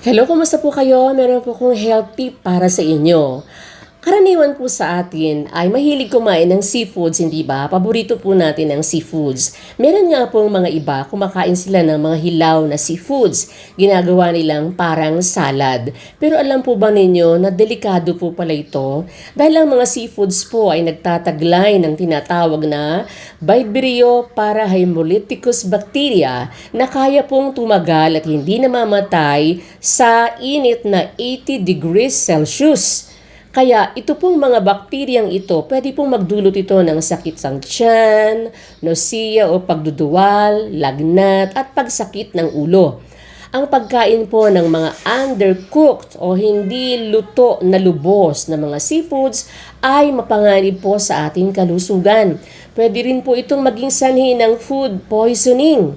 Hello, kumusta po kayo? Meron po akong health tip para sa inyo. Karaniwan po sa atin ay mahilig kumain ng seafoods, hindi ba? Paborito po natin ang seafoods. Meron nga pong mga iba, kumakain sila ng mga hilaw na seafoods. Ginagawa nilang parang salad. Pero alam po ba ninyo na delikado po pala ito? Dahil ang mga seafoods po ay nagtataglay ng tinatawag na Vibrio parahemolyticus bacteria na kaya pong tumagal at hindi namamatay sa init na 80 degrees Celsius. Kaya ito pong mga bakteriyang ito, pwede pong magdulot ito ng sakit sa tiyan, nausea o pagduduwal, lagnat at pagsakit ng ulo. Ang pagkain po ng mga undercooked o hindi luto na lubos na mga seafoods ay mapanganib po sa ating kalusugan. Pwede rin po itong maging sanhi ng food poisoning.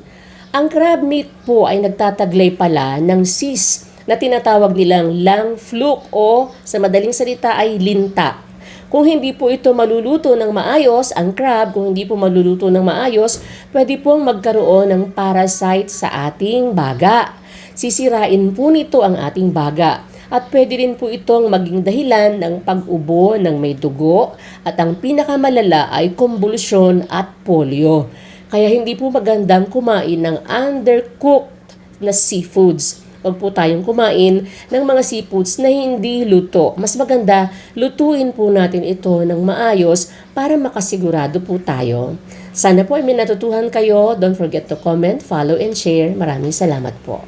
Ang crab meat po ay nagtataglay pala ng cyst na tinatawag nilang lung fluke o sa madaling salita ay linta. Kung hindi po ito maluluto ng maayos, ang crab, kung hindi po maluluto ng maayos, pwede pong magkaroon ng parasite sa ating baga. Sisirain po nito ang ating baga. At pwede rin po itong maging dahilan ng pag-ubo ng may dugo at ang pinakamalala ay kumbulsyon at polio. Kaya hindi po magandang kumain ng undercooked na seafoods. Huwag po tayong kumain ng mga seafoods na hindi luto. Mas maganda, lutuin po natin ito ng maayos para makasigurado po tayo. Sana po ay may natutuhan kayo. Don't forget to comment, follow, and share. Maraming salamat po.